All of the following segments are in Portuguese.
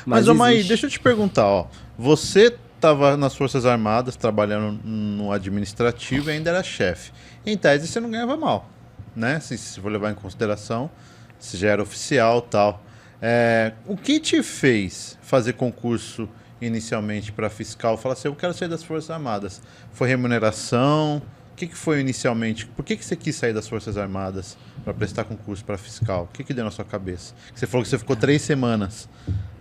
Mas Omaí, deixa eu te perguntar, ó. Você estava nas Forças Armadas, trabalhando no administrativo e ainda era chefe. Em tese, você não ganhava mal, né? Se for levar em consideração, você já era oficial e tal. O que te fez fazer concurso inicialmente para fiscal? Falar assim, eu quero sair das Forças Armadas. Foi remuneração? O que foi inicialmente? Por que você quis sair das Forças Armadas para prestar concurso para fiscal? O que deu na sua cabeça? Você falou que você ficou 3 semanas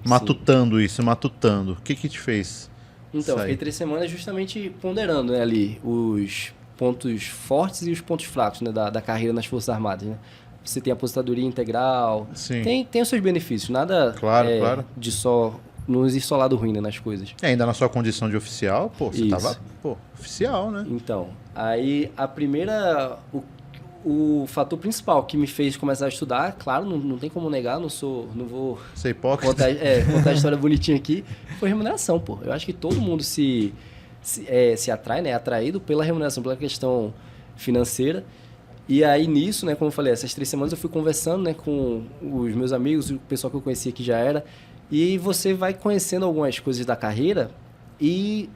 matutando isso, matutando. O que te fez Então, sair? fiquei 3 semanas justamente ponderando, né, ali os pontos fortes e os pontos fracos, né, da carreira nas Forças Armadas, né? Você tem aposentadoria integral, tem os seus benefícios, nada claro. de só nos ir só lado ruim, né, nas coisas. Ainda na sua condição de oficial, você estava oficial, né? Então, aí a primeira... O fator principal que me fez começar a estudar, claro, não tem como negar, não vou ser hipócrita. Contar a história bonitinha aqui, foi remuneração, pô. Eu acho que todo mundo se atrai, né, atraído pela remuneração, pela questão financeira. E aí nisso, né, como eu falei, essas 3 semanas eu fui conversando, né, com os meus amigos, o pessoal que eu conhecia que já era, e você vai conhecendo algumas coisas da carreira e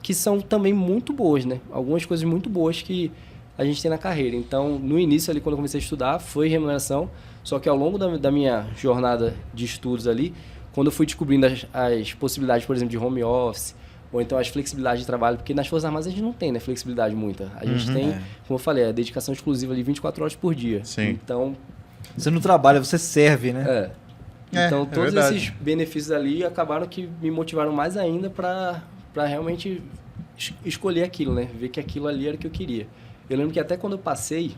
que são também muito boas, né? Algumas coisas muito boas que a gente tem na carreira. Então, no início ali, quando eu comecei a estudar, foi remuneração, só que ao longo da minha jornada de estudos ali, quando eu fui descobrindo as possibilidades, por exemplo, de home office, ou então as flexibilidades de trabalho, porque nas Forças Armadas a gente não tem, né, flexibilidade muita. A gente tem, como eu falei, a dedicação exclusiva ali 24 horas por dia. Sim. Então... Você não trabalha, você serve, né? Então, todos esses benefícios ali acabaram que me motivaram mais ainda para realmente escolher aquilo, né? Ver que aquilo ali era o que eu queria. Eu lembro que até quando eu passei,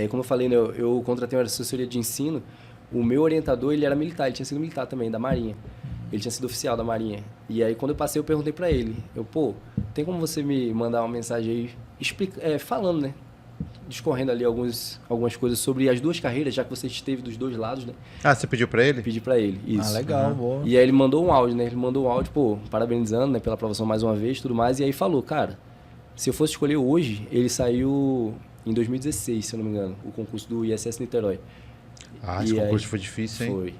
como eu falei, né, eu contratei uma assessoria de ensino, o meu orientador, ele era militar, ele tinha sido militar também, da Marinha. Ele tinha sido oficial da Marinha. E aí, quando eu passei, eu perguntei pra ele, tem como você me mandar uma mensagem aí, falando, né? Discorrendo ali algumas coisas sobre as duas carreiras, já que você esteve dos dois lados, né? Ah, você pediu pra ele? Pedi pra ele, isso. Ah, legal, boa. E aí ele mandou um áudio, né? Ele mandou um áudio, parabenizando, né, pela aprovação mais uma vez, tudo mais. E aí falou, cara, se eu fosse escolher hoje, ele saiu em 2016, se eu não me engano, o concurso do ISS Niterói. Esse concurso foi difícil, hein? Foi.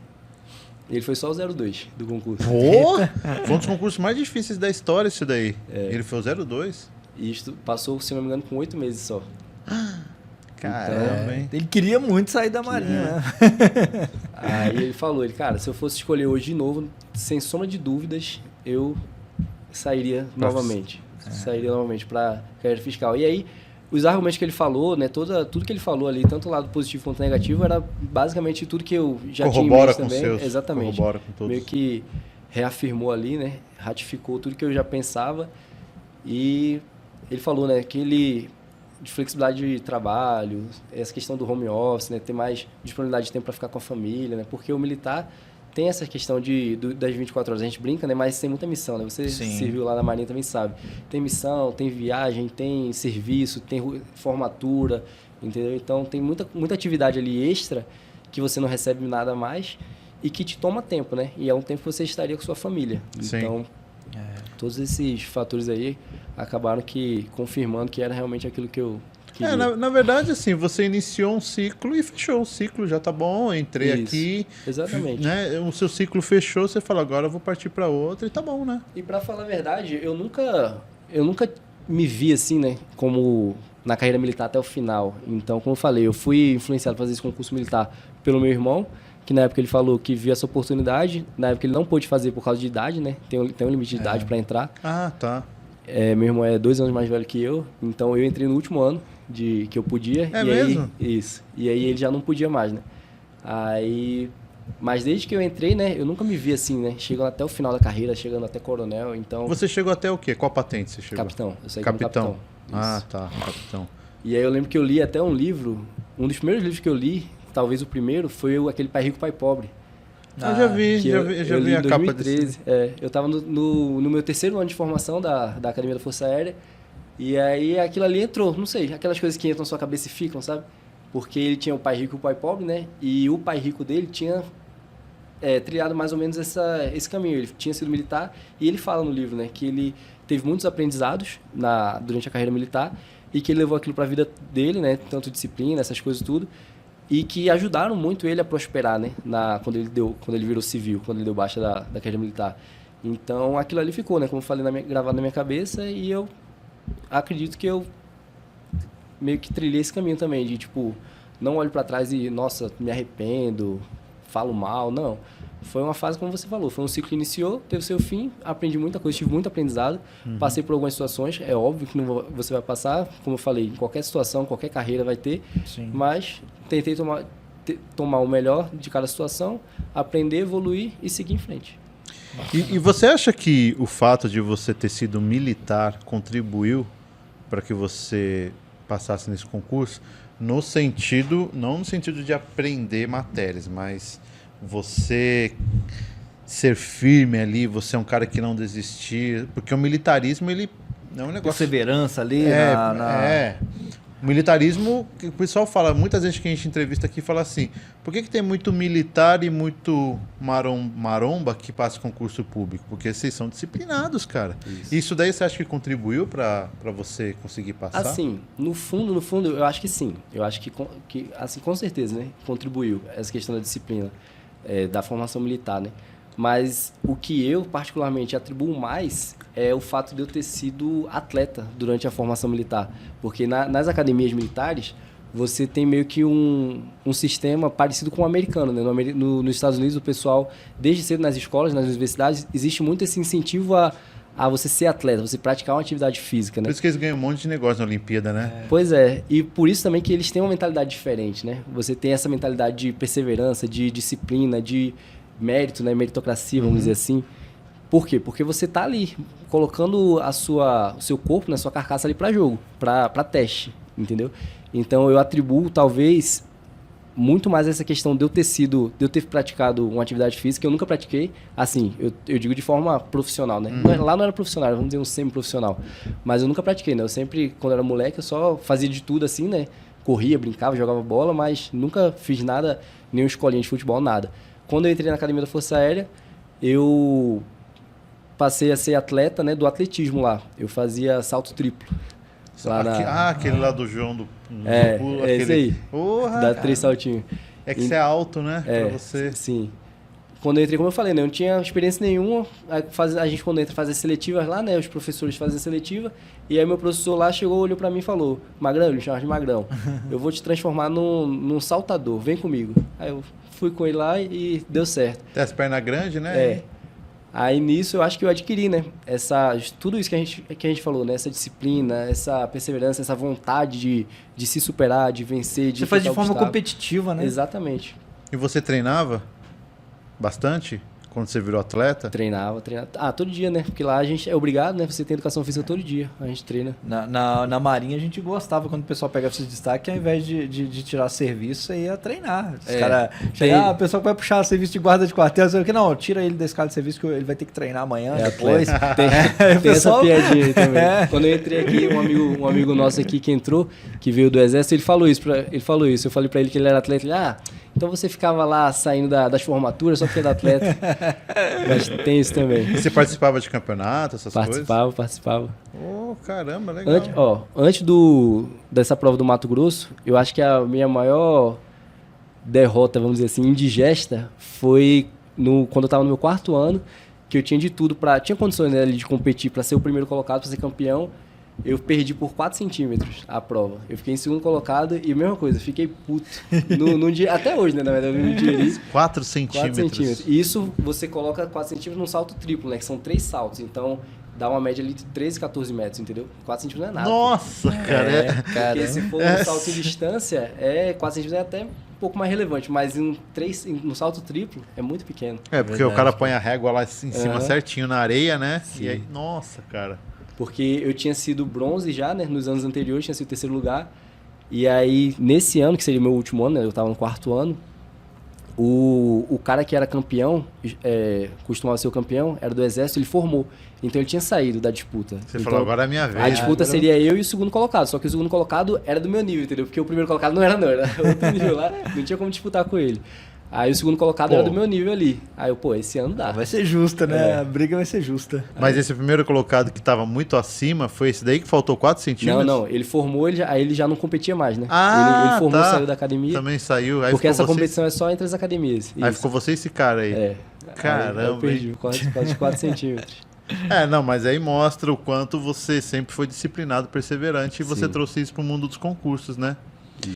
Ele foi só o 02 do concurso. Foi um dos concursos mais difíceis da história, isso daí. Ele foi o 02? E isto passou, se não me engano, com 8 meses só. Caramba, hein? Ele queria muito sair da Marinha, né? Aí ele falou, cara, se eu fosse escolher hoje de novo, sem sombra de dúvidas, eu sairia novamente. Sairia novamente para carreira fiscal. E aí, os argumentos que ele falou, né, tudo que ele falou ali, tanto o lado positivo quanto negativo, era basicamente tudo que eu já tinha em mente também. Seus, exatamente. Corrobora com todos. Meio que reafirmou ali, né, ratificou tudo que eu já pensava. E ele falou, né, que ele, de flexibilidade de trabalho, essa questão do home office, né, ter mais disponibilidade de tempo para ficar com a família, né, porque o militar tem essa questão das 24 horas, a gente brinca, né? Mas tem muita missão, né? Você serviu lá na Marinha também sabe. Tem missão, tem viagem, tem serviço, tem formatura, entendeu? Então tem muita atividade ali extra que você não recebe nada mais e que te toma tempo, né? E é um tempo que você estaria com sua família. Sim. Então, todos esses fatores aí acabaram que confirmando que era realmente aquilo que eu queria. Na verdade, assim, você iniciou um ciclo e fechou o ciclo, já tá bom, entrei aqui. Exatamente. Né, o seu ciclo fechou, você fala, agora eu vou partir para outra e tá bom, né? E para falar a verdade, eu nunca me vi assim, né, como na carreira militar até o final. Então, como eu falei, eu fui influenciado a fazer esse concurso militar pelo meu irmão, que na época ele falou que viu essa oportunidade, na época ele não pôde fazer por causa de idade, né? Tem um limite de idade para entrar. Ah, tá. Meu irmão é 2 anos mais velho que eu, então eu entrei no último ano que eu podia. Mesmo? Isso. E aí ele já não podia mais, né? Mas desde que eu entrei, né, eu nunca me vi assim, né? Chegando até o final da carreira, chegando até coronel, então... Você chegou até o quê? Qual patente você chegou? Capitão. Eu saí como capitão. Ah, tá. Capitão. E aí eu lembro que eu li até um livro, um dos primeiros livros que eu li, talvez o primeiro, foi aquele Pai Rico, Pai Pobre. Eu já vi a capa desse. Eu estava no meu 3º ano de formação da Academia da Força Aérea, e aí aquilo ali entrou, não sei, aquelas coisas que entram na sua cabeça e ficam, sabe? Porque ele tinha o Pai Rico e o Pai Pobre, né? E o Pai Rico dele tinha trilhado mais ou menos esse caminho. Ele tinha sido militar e ele fala no livro, né, que ele teve muitos aprendizados durante a carreira militar e que ele levou aquilo para a vida dele, né, tanto disciplina, essas coisas tudo. e que ajudaram muito ele a prosperar, né? Quando ele virou civil, quando ele deu baixa da carreira militar. Então, aquilo ali ficou, né? Como eu falei, gravado na minha cabeça, e eu acredito que eu meio que trilhei esse caminho também, de tipo, não olho para trás e, nossa, me arrependo, falo mal, não. Foi uma fase, como você falou, foi um ciclo que iniciou, teve seu fim, aprendi muita coisa, tive muito aprendizado, passei por algumas situações, é óbvio que não você vai passar, como eu falei, em qualquer situação, qualquer carreira vai ter, Sim. mas tentei tomar o melhor de cada situação, aprender, evoluir e seguir em frente. E você acha que o fato de você ter sido militar contribuiu para que você passasse nesse concurso? No sentido, não no sentido de aprender matérias, mas você ser firme ali, você é um cara que não desistir, porque o militarismo, ele é um negócio... Perseverança ali. O militarismo, que o pessoal fala, muitas vezes que a gente entrevista aqui, fala assim, por que tem muito militar e muito maromba que passa concurso público? Porque vocês são disciplinados, cara. Isso daí você acha que contribuiu para você conseguir passar? Assim, no fundo, eu acho que sim. Eu acho que assim, com certeza, né, contribuiu essa questão da disciplina, da formação militar, né? Mas o que eu, particularmente, atribuo mais é o fato de eu ter sido atleta durante a formação militar. Porque nas academias militares, você tem meio que um sistema parecido com o americano, né? Nos Estados Unidos, o pessoal, desde cedo nas escolas, nas universidades, existe muito esse incentivo a você ser atleta, você praticar uma atividade física, né? Por isso que eles ganham um monte de negócio na Olimpíada, né? Pois é, e por isso também que eles têm uma mentalidade diferente, né? Você tem essa mentalidade de perseverança, de disciplina, de mérito, né? Meritocracia, vamos dizer assim. Por quê? Porque você tá ali colocando o seu corpo, né? Sua carcaça ali para jogo, para teste, entendeu? Então eu atribuo talvez muito mais essa questão de eu ter praticado uma atividade física que eu nunca pratiquei, assim, eu digo de forma profissional, né? Lá não era profissional, vamos dizer um semi-profissional, mas eu nunca pratiquei, né? Eu sempre, quando era moleque, eu só fazia de tudo assim, né? Corria, brincava, jogava bola, mas nunca fiz nada, nenhuma escolinha de futebol, nada. Quando eu entrei na Academia da Força Aérea, eu passei a ser atleta, né, do atletismo lá. Eu fazia salto triplo. Aquele lá do João do pulo, esse aí. Porra, dá 3 saltinhos. É que você é alto, né? Pra você. Sim. Quando eu entrei, como eu falei, né, eu não tinha experiência nenhuma. A gente, quando entra, faz seletivas lá, né? Os professores fazem seletiva. E aí meu professor lá chegou, olhou pra mim e falou: Magrão, ele me chama de Magrão. Eu vou te transformar num saltador, vem comigo. Aí eu fui com ele lá e deu certo. Tem as pernas grandes, né? Aí nisso eu acho que eu adquiri, né? Tudo isso que a gente falou, né? Essa disciplina, essa perseverança, essa vontade de se superar, de vencer, de... Você faz de forma competitiva, né? Exatamente. E você treinava bastante quando você virou atleta? Treinava. Todo dia, né? Porque lá a gente é obrigado, né? Você tem educação física todo dia, a gente treina. Na Marinha a gente gostava quando o pessoal pegava esse destaque, ao invés de tirar serviço, você ia treinar. Os caras chegam, o pessoal que vai puxar serviço de guarda de quartel, você não, tira ele desse cara de serviço que ele vai ter que treinar amanhã, depois. Tem essa piadinha aí também. Quando eu entrei aqui, um amigo nosso aqui que entrou, que veio do exército, ele falou isso. Eu falei pra ele que ele era atleta, ele, então você ficava lá saindo das formaturas só porque era atleta. Mas tem isso também. E você participava de campeonato, essas coisas? Participava. Oh, caramba, legal. Antes dessa prova do Mato Grosso, eu acho que a minha maior derrota, vamos dizer assim, indigesta, foi quando eu estava no meu 4º ano, que eu tinha de tudo tinha condições, né, de competir para ser o primeiro colocado, para ser campeão. Eu perdi por 4 centímetros a prova. Eu fiquei em 2º colocado e a mesma coisa, fiquei puto. No dia, até hoje, né, na verdade, no dia ali. 4 centímetros. E isso você coloca 4 centímetros num salto triplo, né? Que são 3 saltos. Então dá uma média ali de 13, 14 metros, entendeu? 4 centímetros não é nada. Nossa, cara. Porque se for um salto em distância, 4 centímetros é até um pouco mais relevante. Mas no salto triplo é muito pequeno. Porque o cara põe a régua lá em cima certinho na areia, né? Sim. E aí, nossa, cara. Porque eu tinha sido bronze já, né? Nos anos anteriores, tinha sido 3º lugar. E aí, nesse ano, que seria o meu último ano, né? Eu estava no 4º ano, o cara que era campeão, costumava ser o campeão, era do exército, ele formou. Então ele tinha saído da disputa. Você falou, agora é a minha vez. A disputa seria eu e o 2º colocado, só que o 2º colocado era do meu nível, entendeu? Porque o primeiro colocado não era outro nível lá, não tinha como disputar com ele. Aí o segundo colocado Pô. era do meu nível ali. Aí eu, pô, esse ano dá. Vai ser justa, né? É. A briga vai ser justa. Mas esse primeiro colocado que tava muito acima, foi esse daí que faltou 4 centímetros? Não, ele formou, aí ele já não competia mais, né? Ah, ele formou, tá. saiu da academia. Também saiu. Aí Porque ficou essa você- competição é só entre as academias. Aí Isso. ficou você e esse cara aí. É. Caramba, Aí eu perdi, hein? quase 4 centímetros. Não, mas aí mostra o quanto você sempre foi disciplinado, perseverante, e você Sim. trouxe isso pro mundo dos concursos, né?